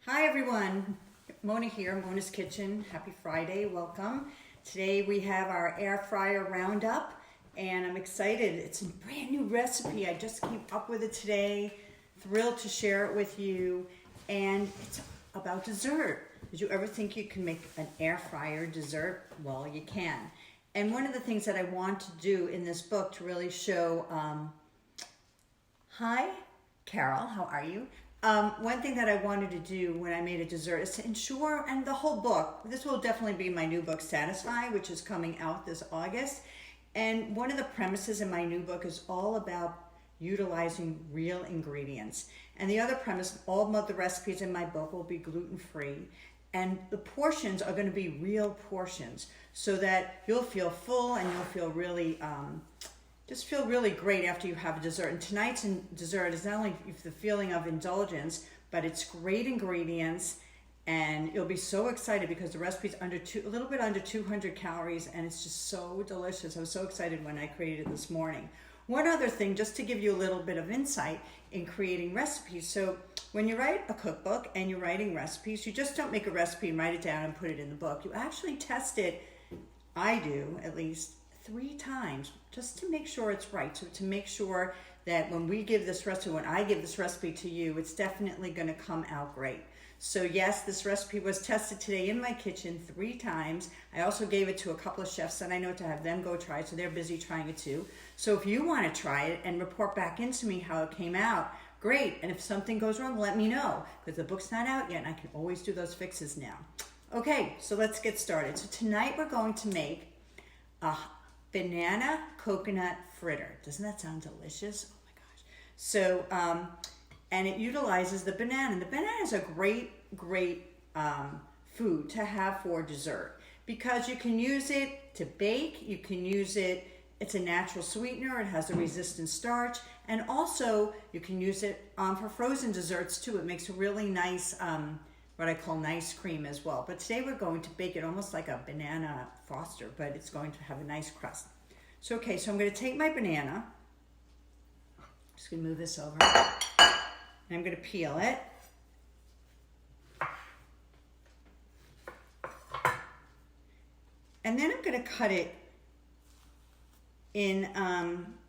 Hi everyone, Mona here, Mona's Kitchen. Happy Friday, welcome. Today we have our air fryer roundup and I'm excited. It's a brand new recipe. I just came up with it today. Thrilled to share it with you. And it's about dessert. Did you ever think you can make an air fryer dessert? Well, you can. And one of the things that I want to do in this book to really show, hi Carol, how are you? One thing that I wanted to do when I made a dessert is to ensure, and the whole book, this will definitely be my new book, Satisfy, which is coming out this August. And one of the premises in my new book is all about utilizing real ingredients. And the other premise, all of the recipes in my book will be gluten-free. And the portions are going to be real portions so that you'll feel full and you'll feel really, just feel really great after you have a dessert. And tonight's dessert is not only the feeling of indulgence, but it's great ingredients, and you'll be so excited because the recipe's a little bit under 200 calories, and it's just so delicious. I was so excited when I created it this morning. One other thing, just to give you a little bit of insight in creating recipes. So when you write a cookbook and you're writing recipes, you just don't make a recipe and write it down and put it in the book. You actually test it, I do at least, 3 times just to make sure it's right. So to make sure that when we give this recipe, when I give this recipe to you, it's definitely going to come out great. So yes, this recipe was tested today in my kitchen 3 times. I also gave it to a couple of chefs that I know to have them go try it, so they're busy trying it too. So if you want to try it and report back into me how it came out, great. And if something goes wrong, let me know, because the book's not out yet and I can always do those fixes now. Okay, so let's get started. So tonight we're going to make a banana coconut fritter. Doesn't that sound delicious? Oh my gosh. So, and it utilizes the banana. The banana is a great food to have for dessert because you can use it to bake, you can use it, it's a natural sweetener, it has a resistant starch, and also you can use it for frozen desserts too. It makes a really nice, what I call nice cream as well. But today we're going to bake it almost like a banana foster, but it's going to have a nice crust. So, okay, so I'm going to take my banana, just going to move this over, and I'm going to peel it. And then I'm going to cut it in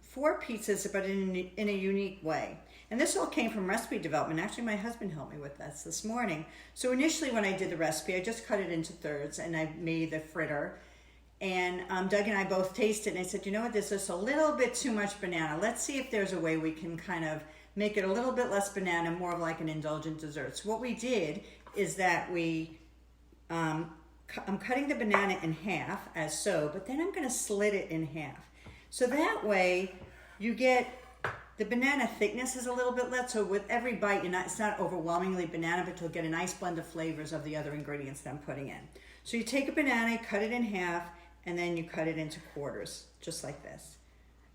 4 pieces, but in a unique way. And this all came from recipe development. Actually, my husband helped me with this morning. So initially when I did the recipe, I just cut it into thirds and I made the fritter. And Doug and I both tasted it and I said, you know what, this is a little bit too much banana. Let's see if there's a way we can kind of make it a little bit less banana, more of like an indulgent dessert. So what we did is that I'm cutting the banana in half as so, but then I'm going to slit it in half. So that way you get the banana thickness is a little bit less, so with every bite, it's not overwhelmingly banana, but you'll get a nice blend of flavors of the other ingredients that I'm putting in. So you take a banana, cut it in half, and then you cut it into quarters, just like this.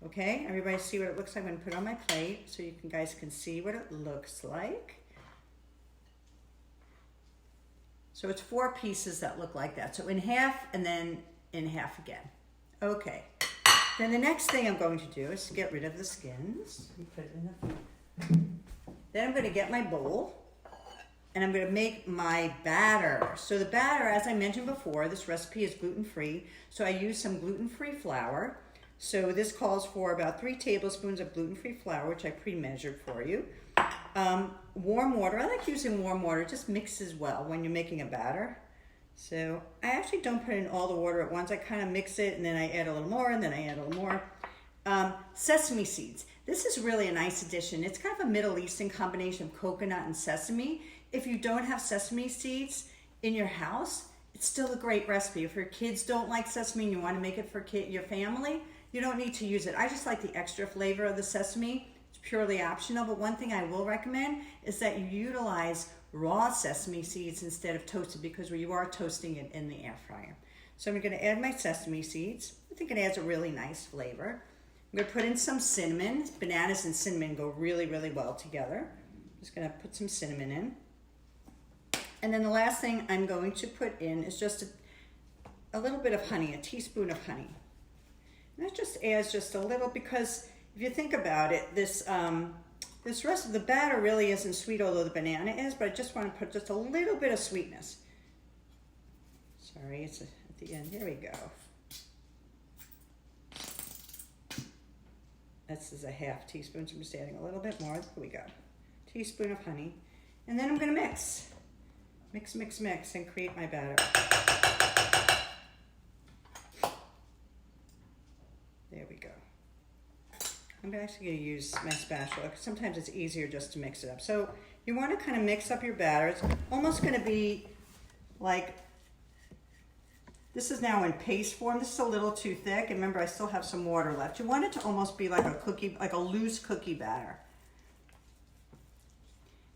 Okay, everybody see what it looks like? I'm gonna put it on my plate so you guys can see what it looks like. So it's 4 pieces that look like that. So in half and then in half again. Okay. Then the next thing I'm going to do is to get rid of the skins. Put it in then I'm going to get my bowl and I'm going to make my batter. So the batter, as I mentioned before, this recipe is gluten-free. So I use some gluten-free flour. So this calls for about 3 tablespoons of gluten-free flour, which I pre-measured for you. Warm water. I like using warm water. It just mixes well when you're making a batter. So I actually don't put in all the water at once. I kind of mix it and then I add a little more and then I add a little more. Sesame seeds. This is really a nice addition. It's kind of a Middle Eastern combination of coconut and sesame. If you don't have sesame seeds in your house, it's still a great recipe. If your kids don't like sesame and you want to make it for your family, you don't need to use it. I just like the extra flavor of the sesame. It's purely optional, but one thing I will recommend is that you utilize raw sesame seeds instead of toasted, because you are toasting it in the air fryer. So I'm going to add my sesame seeds. I think it adds a really nice flavor. I'm going to put in some cinnamon. Bananas and cinnamon go really, really well together. I'm just going to put some cinnamon in. And then the last thing I'm going to put in is just a little bit of honey, a teaspoon of honey. And that just adds just a little, because if you think about it, this This rest of the batter really isn't sweet, although the banana is, but I just want to put just a little bit of sweetness. Sorry, it's at the end. Here we go. This is a half teaspoon, so I'm just adding a little bit more. There we go. Teaspoon of honey. And then I'm going to mix. Mix, mix, mix, and create my batter. There we go. I'm actually going to use my spatula because sometimes it's easier just to mix it up. So you want to kind of mix up your batter. It's almost going to be like, this is now in paste form. This is a little too thick. And remember, I still have some water left. You want it to almost be like a cookie, like a loose cookie batter.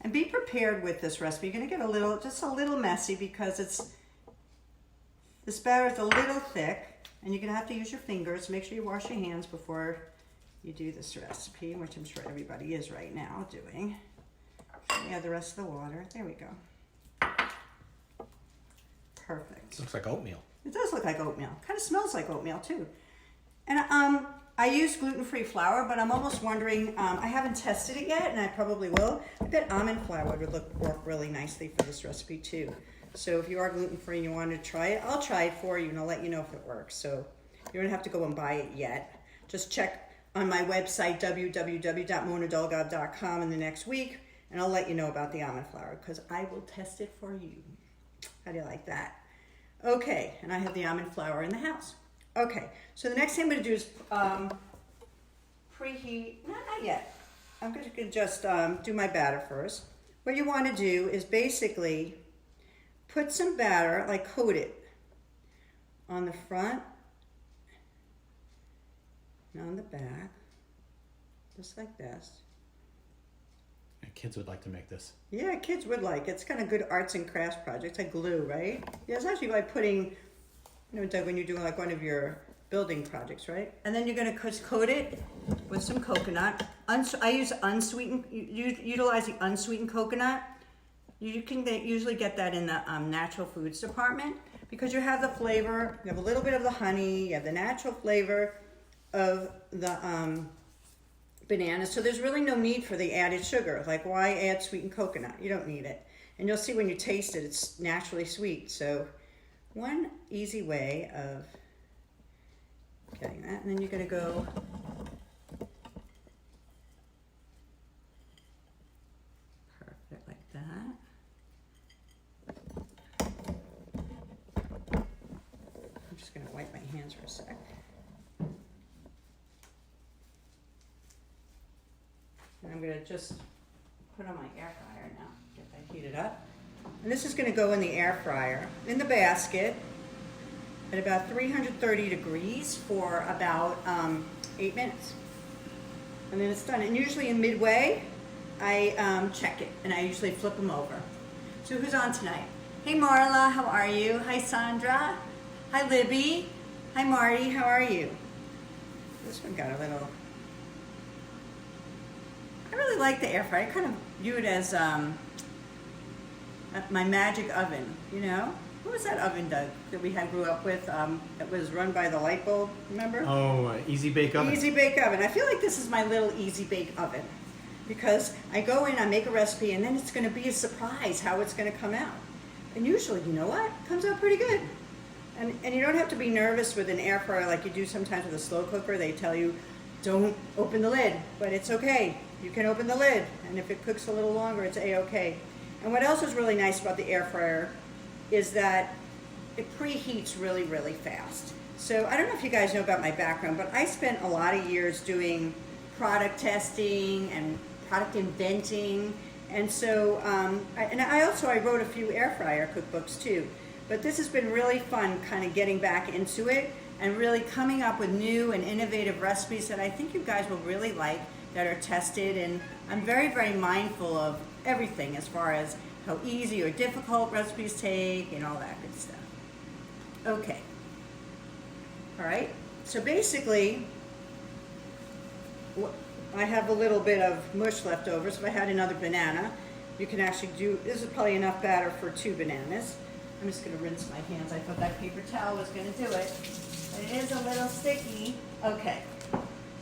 And be prepared with this recipe. You're going to get just a little messy because this batter is a little thick. And you're going to have to use your fingers. Make sure you wash your hands before you do this recipe, which I'm sure everybody is right now doing. Add the rest of the water. There we go. Perfect. This looks like oatmeal. It does look like oatmeal. Kind of smells like oatmeal too. And I use gluten-free flour, but I'm almost wondering, I haven't tested it yet, and I probably will. I bet almond flour would work really nicely for this recipe too. So if you are gluten-free and you want to try it, I'll try it for you and I'll let you know if it works. So you don't have to go and buy it yet. Just check on my website, www.monadolgov.com in the next week, and I'll let you know about the almond flour because I will test it for you. How do you like that? Okay, and I have the almond flour in the house. Okay, so the next thing I'm going to do is preheat, not yet. I'm going to just do my batter first. What you want to do is basically put some batter, like coat it on the front and on the back, just like this. Kids would like to make this. Yeah, kids would like it. It's kind of good arts and crafts projects, like glue, right? Yeah, it's actually like putting, Doug, when you're doing like one of your building projects, right? And then you're going to coat it with some coconut. I use unsweetened, utilize the unsweetened coconut. You can usually get that in the natural foods department because you have the flavor, you have a little bit of the honey, you have the natural flavor of the banana. So there's really no need for the added sugar. Like, why add sweetened coconut? You don't need it. And you'll see when you taste it, it's naturally sweet. So one easy way of getting that. And then you're going to go perfect like that. I'm just going to wipe my hands for a sec. And I'm going to just put on my air fryer now, get that heated up. And this is going to go in the air fryer, in the basket, at about 330 degrees for about 8 minutes. And then it's done. And usually in midway, I check it, and I usually flip them over. So who's on tonight? Hey Marla, how are you? Hi Sandra. Hi Libby. Hi Marty, how are you? This one got a little... I really like the air fryer. I kind of view it as my magic oven, What was that oven, Doug, that we grew up with? That was run by the light bulb, remember? Oh, Easy Bake Oven. Easy Bake Oven. I feel like this is my little Easy Bake Oven because I go in, I make a recipe, and then it's going to be a surprise how it's going to come out. And usually, you know what? It comes out pretty good. And you don't have to be nervous with an air fryer like you do sometimes with a slow cooker. They tell you, don't open the lid, but it's okay. You can open the lid, and if it cooks a little longer, it's a-okay. And what else is really nice about the air fryer is that it preheats really, really fast. So I don't know if you guys know about my background, but I spent a lot of years doing product testing and product inventing. And so, I wrote a few air fryer cookbooks too. But this has been really fun kind of getting back into it and really coming up with new and innovative recipes that I think you guys will really like, that are tested. And I'm very, very mindful of everything as far as how easy or difficult recipes take and all that good stuff. Okay. All right. So basically, I have a little bit of mush left over. So if I had another banana, you can actually this is probably enough batter for 2 bananas. I'm just going to rinse my hands. I thought that paper towel was going to do it, but it is a little sticky. Okay.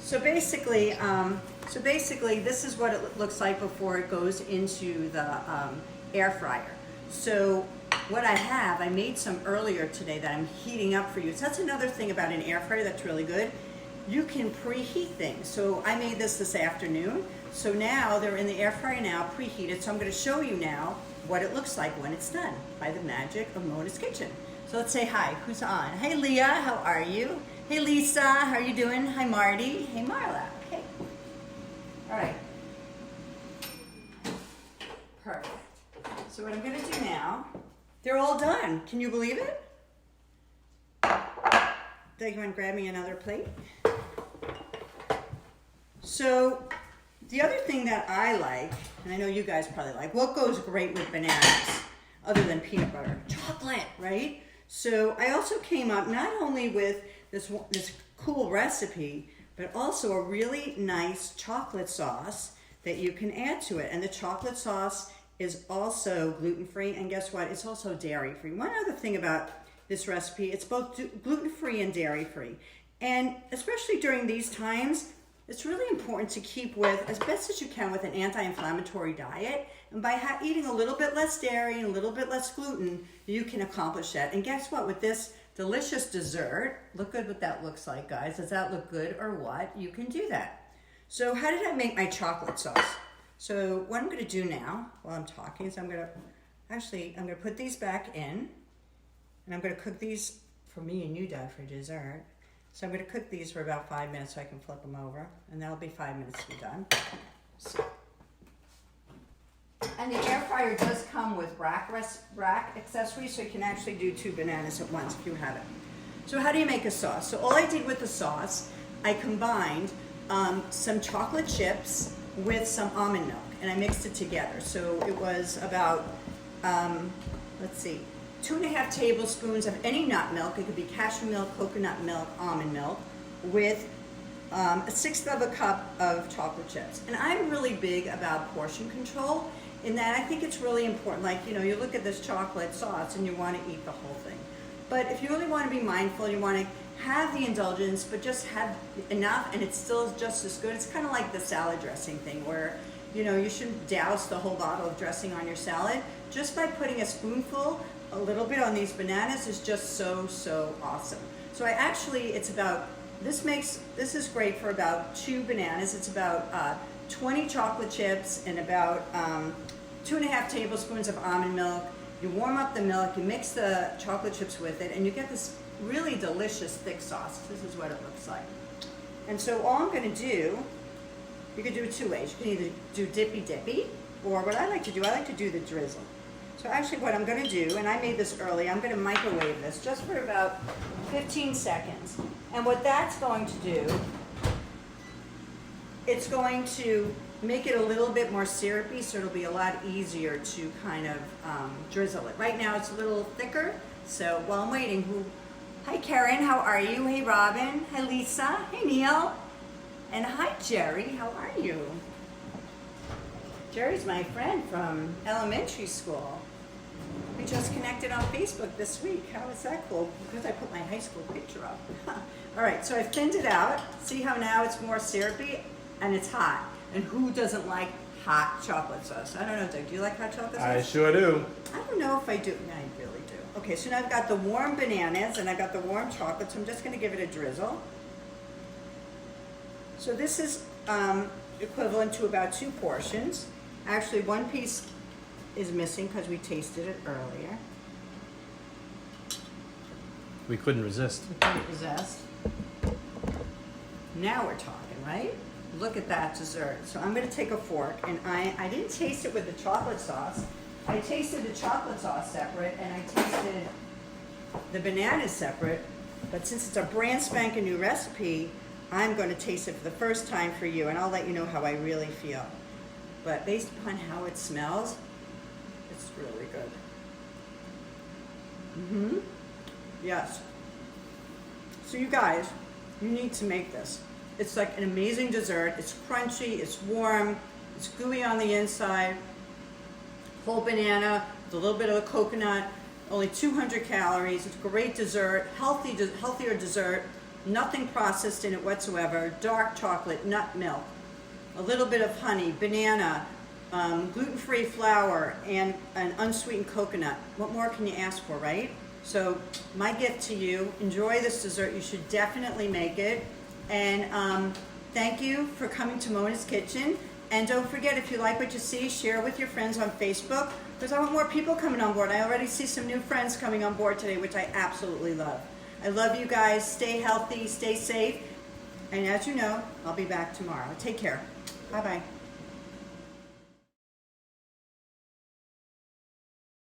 So basically, this is what it looks like before it goes into the air fryer. So what I made some earlier today that I'm heating up for you. So that's another thing about an air fryer that's really good. You can preheat things. So I made this afternoon. So now they're in the air fryer now, preheated. So I'm going to show you now what it looks like when it's done by the magic of Mona's Kitchen. So let's say hi. Who's on? Hey Leah, how are you? Hey Lisa, how are you doing? Hi Marty. Hey Marla. Okay. All right. Perfect. So what I'm going to do now, they're all done. Can you believe it? Do you want to grab me another plate? So the other thing that I like, and I know you guys probably like, what goes great with bananas other than peanut butter? Chocolate, right? So I also came up not only with this cool recipe, but also a really nice chocolate sauce that you can add to it. And the chocolate sauce is also gluten-free, and guess what? It's also dairy-free. One other thing about this recipe, it's both gluten-free and dairy-free. And especially during these times, it's really important to keep with, as best as you can, with an anti-inflammatory diet. And by eating a little bit less dairy and a little bit less gluten, you can accomplish that. And guess what? With this delicious dessert, look good what that looks like, guys. Does that look good or what? You can do that. So how did I make my chocolate sauce? So what I'm going to do now while I'm talking is I'm going to put these back in, and I'm going to cook these for me and you, Dad, for dessert. So I'm going to cook these for about 5 minutes so I can flip them over, and that'll be 5 minutes to be done. So, and the air fryer does come with rack accessories, so you can actually do 2 bananas at once if you have it. So how do you make a sauce? So all I did with the sauce, I combined some chocolate chips with some almond milk, and I mixed it together. So it was about, 2.5 tablespoons of any nut milk. It could be cashew milk, coconut milk, almond milk, with 1/6 of a cup of chocolate chips. And I'm really big about portion control in that I think it's really important. Like, you know, you look at this chocolate sauce and you want to eat the whole thing. But if you really want to be mindful, you want to have the indulgence, but just have enough, and it's still just as good. It's kind of like the salad dressing thing where, you know, you shouldn't douse the whole bottle of dressing on your salad. Just by putting a spoonful, a little bit on these bananas is just so awesome. So this is great for about 2 bananas. It's about 20 chocolate chips and about 2.5 tablespoons of almond milk. You warm up the milk, you mix the chocolate chips with it, and you get this really delicious thick sauce. This is what it looks like. And so all I'm going to do, you can do it 2 ways. You can either do dippy, or what I like to do the drizzle. So actually what I'm going to do, and I made this early, I'm going to microwave this just for about 15 seconds. And what that's going to do, it's going to make it a little bit more syrupy, so it'll be a lot easier to kind of drizzle it. Right now it's a little thicker, so while I'm waiting, hi Karen, how are you? Hey Robin, hi Lisa, hey Neil, and hi Jerry, how are you? Jerry's my friend from elementary school. We just connected on Facebook this week. How is that cool? Because I put my high school picture up. All right, so I've thinned it out. See how now it's more syrupy and it's hot. And who doesn't like hot chocolate sauce? I don't know, Doug, do you like hot chocolate sauce? I sure do. I don't know if I do. No, I really do. Okay, so now I've got the warm bananas and I've got the warm chocolate, so I'm just going to give it a drizzle. So this is equivalent to about 2 portions. Actually, 1 piece is missing because we tasted it earlier. We couldn't resist. We couldn't resist. Now we're talking, right? Look at that dessert. So I'm going to take a fork, and I didn't taste it with the chocolate sauce. I tasted the chocolate sauce separate, and I tasted the bananas separate. But since it's a brand spanking new recipe, I'm going to taste it for the first time for you, and I'll let you know how I really feel. But based upon how it smells, it's really good. Yes. So you guys, you need to make this. It's like an amazing dessert. It's crunchy, it's warm, it's gooey on the inside, whole banana, with a little bit of a coconut, only 200 calories. It's a great dessert, healthier dessert nothing processed in it whatsoever, dark chocolate, nut milk, a little bit of honey, banana, gluten-free flour, and an unsweetened coconut. What more can you ask for, right? So my gift to you, enjoy this dessert. You should definitely make it. And thank you for coming to Mona's Kitchen. And don't forget, if you like what you see, share with your friends on Facebook, because I want more people coming on board. I already see some new friends coming on board today, which I absolutely love. I love you guys. Stay healthy, stay safe. And as you know, I'll be back tomorrow. Take care. Bye-bye.